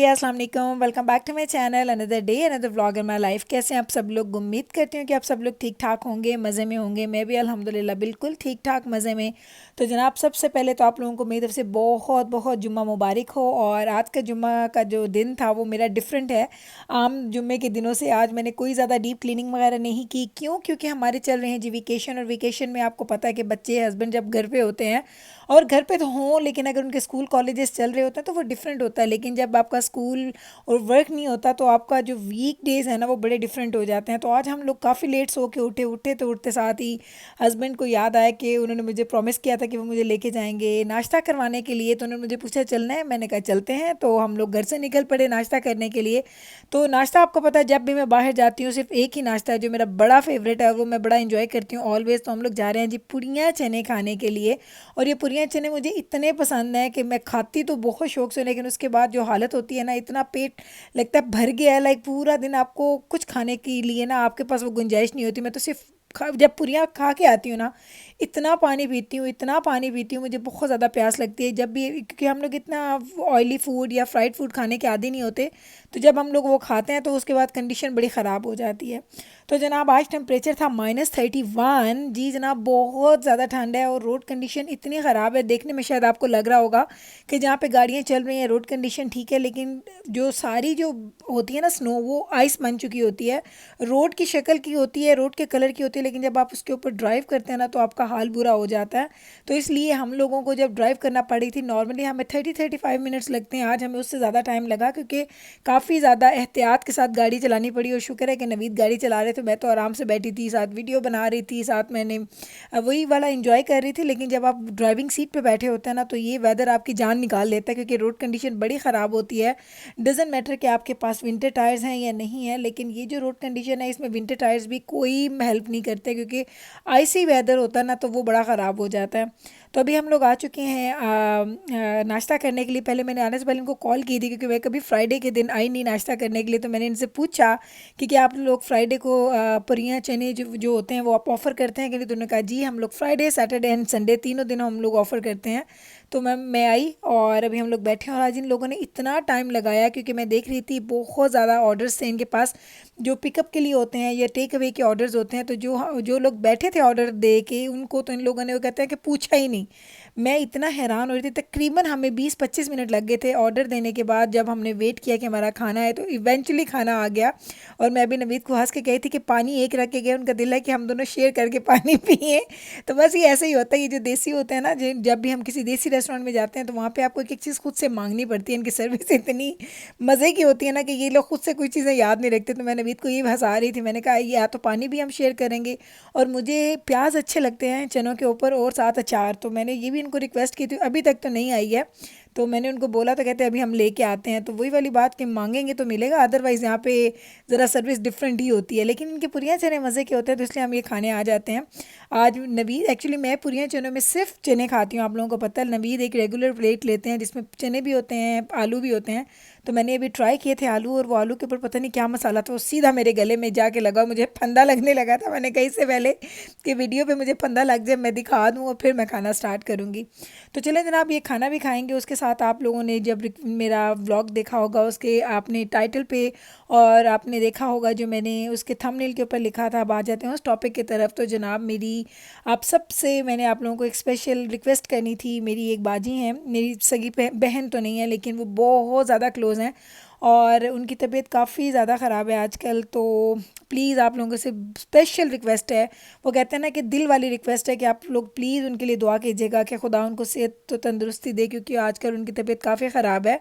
अस्सलाम वालेकुम, welcome back to my channel. Another day another vlog in my life. कैसे हैं आप सब लोग? उम्मीद करती हूँ कि आप सब लोग ठीक ठाक होंगे, मज़े में होंगे। मैं भी अल्हम्दुलिल्लाह बिल्कुल ठीक ठाक मज़े में। तो जनाब, सबसे पहले तो आप लोगों को मेरी तरफ से बहुत बहुत जुम्मा मुबारक हो। और आज का जुम्मा का जो दिन था वो मेरा डिफरेंट है आम जुम्मे के दिनों से। आज मैंने कोई ज़्यादा डीप क्लीनिंग वगैरह नहीं की। क्यों? क्योंकि हमारे चल रहे हैं जी वेकेशन, और वेकेशन में आपको पता है कि बच्चे हस्बैंड जब घर पे होते हैं, और घर पे तो हों लेकिन अगर उनके स्कूल कॉलेजेस चल रहे होते हैं तो वो डिफरेंट होता है। लेकिन जब आपका स्कूल और वर्क नहीं होता तो आपका जो वीक डेज़ है ना वो बड़े डिफरेंट हो जाते हैं। तो आज हम लोग काफ़ी लेट सो के उठे तो उठते साथ ही हस्बैंड को याद आया कि उन्होंने मुझे प्रॉमिस किया था कि वो मुझे लेके जाएंगे नाश्ता करवाने के लिए। तो उन्होंने मुझे पूछा चलना है, मैंने कहा चलते हैं। तो हम लोग घर से निकल पड़े नाश्ता करने के लिए। तो नाश्ता आपको पता है, जब भी मैं बाहर जाती हूँ सिर्फ एक ही नाश्ता है जो मेरा बड़ा फेवरेट है और वो मैं बड़ा इंजॉय करती हूँ ऑलवेज़। तो हम लोग जा रहे हैं जी पूड़ियाँ चने खाने के लिए। और ये पूरियाँ चने मुझे इतने पसंद हैं कि मैं खाती तो बहुत शौक से, लेकिन उसके बाद जो हालत होती है ना, इतना पेट लगता है भर गया है। लाइक पूरा दिन आपको कुछ खाने के लिए ना आपके पास वो गुंजाइश नहीं होती। मैं तो सिर्फ जब पूरियाँ खा के आती हूँ ना, इतना पानी पीती हूँ, इतना पानी पीती हूँ, मुझे बहुत ज़्यादा प्यास लगती है जब भी। क्योंकि हम लोग इतना ऑयली फूड या फ्राइड फूड खाने के आदी नहीं होते। तो जब हम लोग वो खाते हैं तो उसके बाद कंडीशन बड़ी ख़राब हो जाती है। तो जनाब, आज टेम्परेचर था -31। जी जनाब, बहुत ज़्यादा ठंड है और रोड कंडीशन इतनी ख़राब है। देखने में शायद आपको लग रहा होगा कि जहाँ पे गाड़ियाँ चल रही हैं रोड कंडीशन ठीक है, लेकिन जो सारी जो होती है ना स्नो, वो आइस बन चुकी होती है। रोड की शक्ल की होती है, रोड के कलर की होती है, लेकिन जब आप उसके ऊपर ड्राइव करते हैं ना तो आपका हाल बुरा हो जाता है। तो इसलिए हम लोगों को जब ड्राइव करना पड़ी थी, नॉर्मली हमें 30-35 मिनट्स लगते हैं, आज हमें उससे ज़्यादा टाइम लगा क्योंकि काफ़ी ज़्यादा एहतियात के साथ गाड़ी चलानी पड़ी। और शुक्र है कि नवीद गाड़ी चला रहे थे, मैं तो आराम से बैठी थी, साथ वीडियो बना रही थी, साथ मैंने वही वाला इंजॉय कर रही थी। लेकिन जब आप ड्राइविंग सीट पे बैठे होते हैं ना तो ये वेदर आपकी जान निकाल लेता है, क्योंकि रोड कंडीशन बड़ी ख़राब होती है। डजेंट मैटर कि आपके पास विंटर टायर्स हैं या नहीं है, लेकिन ये जो रोड कंडीशन है इसमें विंटर टायर्स भी कोई हेल्प नहीं करते, क्योंकि आइसी वेदर होता है ना तो वो बड़ा ख़राब हो जाता है। तो अभी हम लोग आ चुके हैं नाश्ता करने के लिए। पहले मैंने आने से पहले इनको कॉल की थी क्योंकि मैं कभी फ्राइडे के दिन आई नहीं नाश्ता करने के लिए। तो मैंने इनसे पूछा कि क्या आप लोग फ्राइडे को पूरियाँ चने जो जो होते हैं वो आप ऑफ़र करते हैं कि नहीं। तो उन्होंने कहा जी हम लोग फ्राइडे सैटरडे एंड संडे तीनों दिन हम लोग ऑफ़र करते हैं। तो मैं आई और अभी हम लोग बैठे हैं। और आज इन लोगों ने इतना टाइम लगाया क्योंकि मैं देख रही थी बहुत ज़्यादा ऑर्डर्स थे इनके पास जो पिकअप के लिए होते हैं या टेक अवे के ऑर्डर्स होते हैं। तो जो जो लोग बैठे थे ऑर्डर दे के, उनको तो इन लोगों ने वो कहते हैं कि पूछा ही नहीं। मैं इतना हैरान हो रही थी, तकरीबन हमें 20-25 मिनट लग गए थे ऑर्डर देने के बाद। जब हमने वेट किया कि हमारा खाना है तो इवेंचुअली खाना आ गया। और मैं अभी नवीद को हंस के कही थी कि पानी एक रख के गए, उनका दिल है कि हम दोनों शेयर करके पानी पिए। तो बस ये ऐसे ही होता है, ये जो देसी होते हैं ना, जब भी हम किसी देसी रेस्टोरेंट में जाते हैं तो वहाँ पे आपको एक एक चीज़ खुद से मांगनी पड़ती है। इनकी सर्विस इतनी मज़े की होती है ना कि ये लोग खुद से कोई चीज़ें याद नहीं रखते। तो मैं नवीद को ये हंसा रही थी, मैंने कहा या तो पानी भी हम शेयर करेंगे, और मुझे प्याज अच्छे लगते हैं चनों के ऊपर और साथ अचार। तो मैंने ये भी इनको रिक्वेस्ट की थी, अभी तक तो नहीं आई है। तो मैंने उनको बोला तो कहते अभी हम लेके आते हैं। तो वही वाली बात कि मांगेंगे तो मिलेगा, अदरवाइज़ यहाँ पे ज़रा सर्विस डिफरेंट ही होती है। लेकिन इनके पूरियाँ चने मज़े के होते हैं तो इसलिए हम ये खाने आ जाते हैं। आज नवीद, एक्चुअली मैं पूरियाँ चनों में सिर्फ चने खाती हूँ, आप लोगों को पता है। नवीद एक रेगुलर प्लेट लेते हैं जिसमें चने भी होते हैं, आलू भी होते हैं। तो मैंने अभी ट्राई किए थे आलू, और वो आलू के ऊपर पता नहीं क्या मसाला था, वो सीधा मेरे गले में जाके लगा, मुझे फंदा लगने लगा था। मैंने कहा इससे पहले कि वीडियो पे मुझे फंदा लग जाए मैं दिखा दूँ और फिर मैं खाना स्टार्ट करूँगी। तो चलें जनाब, ये खाना भी खाएंगे। उसके साथ आप लोगों ने जब मेरा व्लॉग देखा होगा उसके आपने टाइटल पे, और आपने देखा होगा जो मैंने उसके थंबनेल के ऊपर लिखा था। अब आ जाते हैं उस टॉपिक की तरफ। तो जनाब, मेरी आप सब से मैंने आप लोगों को एक स्पेशल रिक्वेस्ट करनी थी। मेरी एक बाजी हैं, मेरी सगी बहन तो नहीं है लेकिन वो बहुत ज़्यादा क्लोज़ हैं और उनकी तबीयत काफ़ी ज़्यादा ख़राब है आजकल। तो प्लीज़ आप लोगों से स्पेशल रिक्वेस्ट है, वो कहते हैं ना कि दिल वाली रिक्वेस्ट है कि आप लोग प्लीज़ उनके लिए दुआ कीजिएगा कि खुदा उनको सेहत तो तंदुरुस्ती दे, क्योंकि आजकल उनकी तबीयत काफ़ी ख़राब है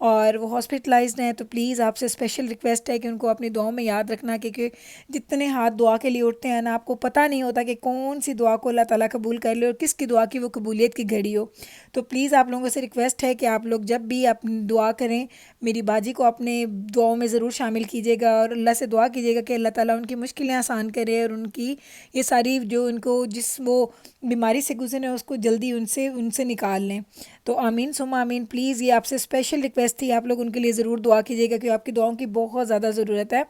और वो हॉस्पिटलाइज्ड हैं। तो प्लीज़ आपसे स्पेशल रिक्वेस्ट है कि उनको अपनी दुआओं में याद रखना, क्योंकि जितने हाथ दुआ के लिए उठते हैं ना, आपको पता नहीं होता कि कौन सी दुआ को अल्लाह ताला कबूल कर ले और किसकी दुआ की वो कबूलियत की घड़ी हो। तो प्लीज़ आप लोगों से रिक्वेस्ट है कि आप लोग जब भी अपनी दुआ करें, मेरी बाजी को अपने दुआओं में ज़रूर शामिल कीजिएगा और अल्लाह से दुआ कीजिएगा कि अल्लाह ताला उनकी मुश्किलें आसान करे और उनकी ये सारी जो उनको जिस वो बीमारी से गुजरे हैं उसको जल्दी उनसे उनसे निकाल लें। तो आमीन सुमा आमीन। प्लीज़ ये आपसे स्पेशल रिक्वेस्ट थी, आप लोग उनके लिए ज़रूर दुआ कीजिएगा क्योंकि आपकी दुआओं की बहुत ज़्यादा ज़रूरत है।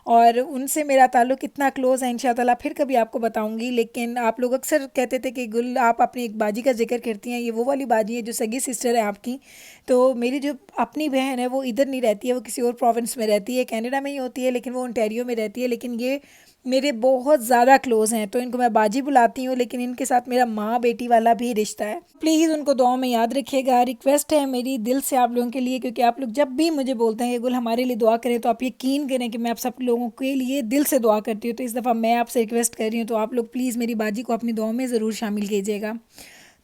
और उनसे मेरा ताल्लुक़ कितना क्लोज़ है इंशाअल्लाह फिर कभी आपको बताऊंगी। लेकिन आप लोग अक्सर कहते थे कि गुल आप अपनी एक बाजी का जिक्र करती हैं, ये वो वाली बाजी है जो सगी सिस्टर है आपकी। तो मेरी जो अपनी बहन है वो इधर नहीं रहती है, वो किसी और प्रोविंस में रहती है, कनाडा में ही होती है लेकिन वो ओंटारियो में रहती है। लेकिन ये मेरे बहुत ज़्यादा क्लोज़ हैं, तो इनको मैं बाजी बुलाती हूँ, लेकिन इनके साथ मेरा माँ बेटी वाला भी रिश्ता है। प्लीज़ उनको दुआओं में याद रखिएगा। रिक्वेस्ट है मेरी दिल से आप लोगों के लिए, क्योंकि आप लोग जब भी मुझे बोलते हैं कि गुल हमारे लिए दुआ करें, तो आप यकीन करें कि मैं आप सब लोगों के लिए दिल से दुआ करती हूँ। तो इस दफ़ा मैं आपसे रिक्वेस्ट कर रही हूँ, तो आप लोग प्लीज़ मेरी बाजी को अपनी दुआओं में ज़रूर शामिल कीजिएगा।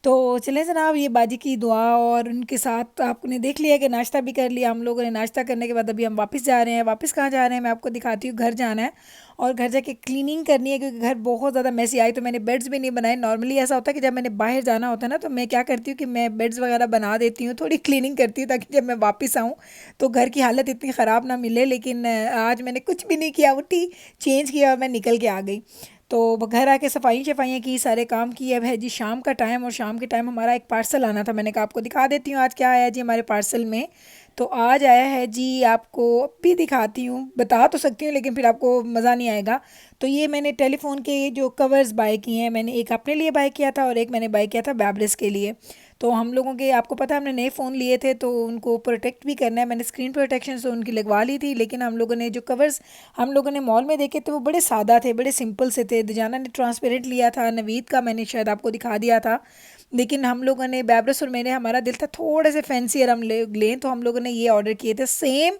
तो चलें जनाब, ये बाजी की दुआ और उनके साथ आपने देख लिया कि नाश्ता भी कर लिया हम लोगों ने। नाश्ता करने के बाद अभी हम वापस जा रहे हैं। वापस कहाँ जा रहे हैं मैं आपको दिखाती हूँ, घर जाना है और घर जाके क्लीनिंग करनी है क्योंकि घर बहुत ज़्यादा मैसी आई। तो मैंने बेड्स भी नहीं बनाए। नॉर्मली ऐसा होता है कि जब मैंने बाहर जाना होता है ना, तो मैं क्या करती हूँ कि मैं बेड्स वगैरह बना देती हूँ, थोड़ी क्लीनिंग करती हूँ ताकि जब मैं वापस आऊँ तो घर की हालत इतनी ख़राब ना मिले। लेकिन आज मैंने कुछ भी नहीं किया, उठी चेंज किया और मैं निकल के आ गई। तो घर आके सफाई शफाइयाँ की, सारे काम किए। अब है जी शाम का टाइम और शाम के टाइम हमारा एक पार्सल आना था। मैंने कहा आपको दिखा देती हूँ आज क्या आया जी हमारे पार्सल में। तो आज आया है जी, आपको भी दिखाती हूँ, बता तो सकती हूँ लेकिन फिर आपको मज़ा नहीं आएगा। तो ये मैंने टेलीफ़ोन के जो कवर्स बाय किए हैं, मैंने एक अपने लिए बाय किया था और एक मैंने बाय किया था बैब्रिस के लिए। तो हम लोगों के आपको पता है हमने नए फ़ोन लिए थे तो उनको प्रोटेक्ट भी करना है। मैंने स्क्रीन प्रोटेक्शन तो उनकी लगवा ली थी, लेकिन हम लोगों ने जो कवर्स हम लोगों ने मॉल में देखे थे वो बड़े सादा थे, बड़े सिंपल से थे। दजाना ने ट्रांसपेरेंट लिया था, नवीद का मैंने शायद आपको दिखा दिया था। लेकिन हम लोगों ने बैब्रस और मैंने, हमारा दिल था थोड़े से फैंसी हम लें, तो हम लोगों ने ये ऑर्डर किए थे सेम।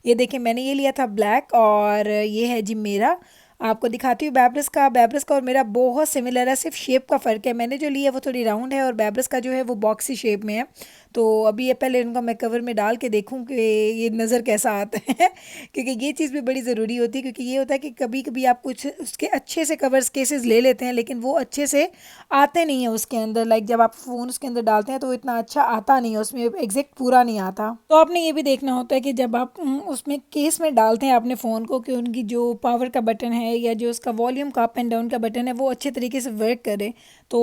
ये देखें, मैंने ये लिया था ब्लैक और ये है जी मेरा। आपको दिखाती हूँ बैब्रस का और मेरा बहुत सिमिलर है, सिर्फ शेप का फ़र्क है। मैंने जो लिया है वो थोड़ी राउंड है और बैब्रस का जो है वो बॉक्सी शेप में है। तो अभी ये पहले इनका मैं कवर में डाल के देखूं कि ये नज़र कैसा आता है क्योंकि ये चीज़ भी बड़ी ज़रूरी होती है। क्योंकि ये होता है कि कभी कभी आप कुछ उसके अच्छे से कवर्स केसेस ले लेते हैं लेकिन वो अच्छे से आते नहीं है उसके अंदर। लाइक जब आप फ़ोन उसके अंदर डालते हैं तो इतना अच्छा आता नहीं है, उसमें एग्जैक्ट पूरा नहीं आता। तो आपने ये भी देखना होता है कि जब आप उसमें केस में डालते हैं अपने फ़ोन को, कि उनकी जो पावर का बटन है या जो उसका वॉल्यूम का अप एंड डाउन का बटन है वो अच्छे तरीके से वर्क करे। तो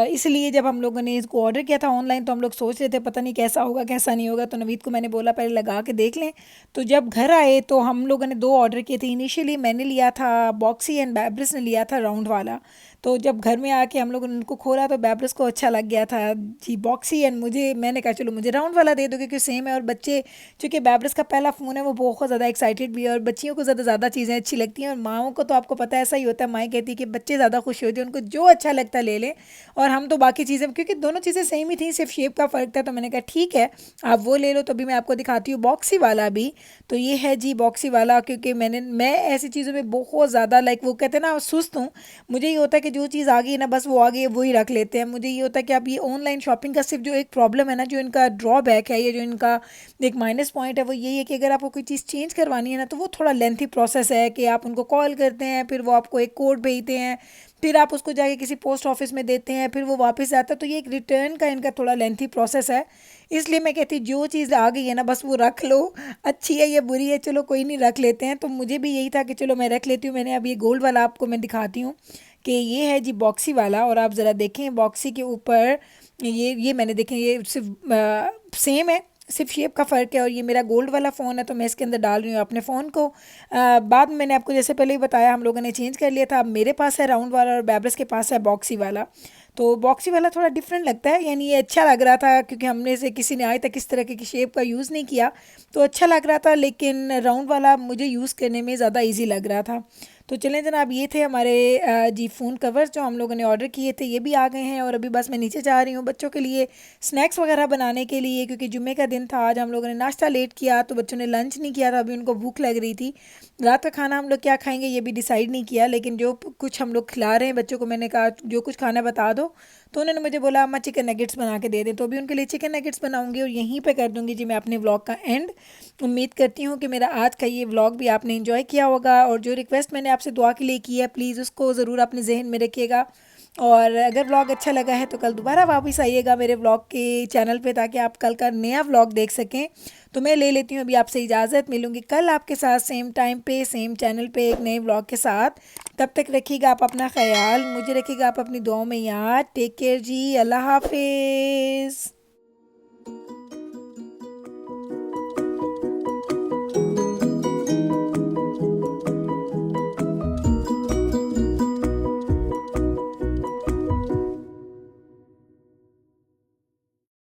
इसलिए जब हम लोगों ने इसको ऑर्डर किया था ऑनलाइन तो हम लोग सोच रहे थे पता नहीं कैसा होगा कैसा नहीं होगा। तो नवीद को मैंने बोला पहले लगा के देख लें। तो जब घर आए तो हम लोगों ने दो ऑर्डर किए थे। इनिशियली मैंने लिया था बॉक्सी एंड बैब्रिस ने लिया था राउंड वाला। तो जब घर में आके हम लोगों ने उनको खोला तो बैब्रिस को अच्छा लग गया था जी बॉक्सी, एंड मैंने कहा चलो मुझे राउंड वाला दे दो क्योंकि सेम है। और बच्चे, चूँकि बैब्रिस का पहला फ़ोन है, वो बहुत ज़्यादा एक्साइटेड भी है और बच्चियों को ज़्यादा चीज़ें अच्छी लगती हैं। और माओं को तो आपको पता है ऐसा ही होता है, माएँ कहती है कि बच्चे ज़्यादा खुश होते हैं, उनको जो अच्छा लगता है ले लें और हम तो बाकी चीज़ें, क्योंकि दोनों चीज़ें सेम ही थी, सिर्फ शेप का फ़र्क था। तो मैंने कहा ठीक है आप वो ले लो। तो अभी मैं आपको दिखाती हूँ बॉक्सी वाला भी। तो ये है जी बॉक्सी वाला, क्योंकि मैं ऐसी चीज़ों में बहुत ज़्यादा, लाइक वो कहते हैं ना, सुस्त हूँ। मुझे ये होता है कि जो चीज़ आ गई है ना बस वो आ गई है, वो ही रख लेते हैं। मुझे ये होता है कि अब ये ऑनलाइन शॉपिंग का सिर्फ जो एक प्रॉब्लम है ना, जो इनका ड्रॉबैक है या जो इनका एक माइनस पॉइंट है, वो यही है कि अगर आपको कोई चीज़ चेंज करवानी है ना तो वो थोड़ा लेंथी प्रोसेस है कि आप उनको कॉल करते हैं, फिर वो आपको एक कोड भेजते हैं, फिर आप उसको जाके किसी पोस्ट ऑफिस में देते हैं, फिर वो वापस आता है। तो ये एक रिटर्न का इनका थोड़ा लेंथी प्रोसेस है। इसलिए मैं कहती जो चीज़ आ गई है ना बस वो रख लो, अच्छी है या बुरी है चलो कोई नहीं, रख लेते हैं। तो मुझे भी यही था कि चलो मैं रख लेती हूँ। मैंने अब ये गोल्ड वाला आपको मैं दिखाती हूँ कि ये है जी बॉक्सी वाला। और आप ज़रा देखें बॉक्सी के ऊपर ये मैंने देखें ये सिर्फ सेम है, सिर्फ शेप का फ़र्क है। और ये मेरा गोल्ड वाला फ़ोन है तो मैं इसके अंदर डाल रही हूँ अपने फ़ोन को। बाद में मैंने आपको जैसे पहले ही बताया हम लोगों ने चेंज कर लिया था। अब मेरे पास है राउंड वाला और बैब्रस के पास है बॉक्सी वाला। तो बॉक्सी वाला थोड़ा डिफरेंट लगता है, यानी ये अच्छा लग रहा था क्योंकि हमने से किसी ने आज तक इस तरह की शेप का यूज़ नहीं किया, तो अच्छा लग रहा था। लेकिन राउंड वाला मुझे यूज़ करने में ज़्यादा ईजी लग रहा था। तो चलें जनाब, ये थे हमारे जी फ़ोन कवर्स जो हम लोगों ने ऑर्डर किए थे, ये भी आ गए हैं। और अभी बस मैं नीचे जा रही हूँ बच्चों के लिए स्नैक्स वगैरह बनाने के लिए, क्योंकि जुम्मे का दिन था। आज हम लोगों ने नाश्ता लेट किया तो बच्चों ने लंच नहीं किया था, अभी उनको भूख लग रही थी। रात का खाना हम लोग क्या खाएंगे ये भी डिसाइड नहीं किया, लेकिन जो कुछ हम लोग खिला रहे हैं बच्चों को, मैंने कहा जो कुछ खाना बता दो। तो उन्होंने मुझे बोला अम्मा चिकन नगेट्स बना के दे दें, तो अभी उनके लिए चिकन नगेट्स बनाऊंगी और यहीं पे कर दूंगी जी मैं अपने व्लॉग का एंड। उम्मीद करती हूँ कि मेरा आज का ये व्लॉग भी आपने एंजॉय किया होगा। और जो रिक्वेस्ट मैंने आपसे दुआ के लिए की है प्लीज़ उसको ज़रूर अपने जहन में रखिएगा। और अगर व्लॉग अच्छा लगा है तो कल दोबारा वापस आइएगा मेरे व्लॉग के चैनल पे, ताकि आप कल का नया व्लॉग देख सकें। तो मैं ले लेती हूँ अभी आपसे इजाज़त, मिलूँगी कल आपके साथ सेम टाइम पे सेम चैनल पे एक नए व्लॉग के साथ। तब तक रखिएगा आप अपना ख्याल, मुझे रखिएगा आप अपनी दुआओं में याद। टेक केयर जी, अल्लाह हाफिज़।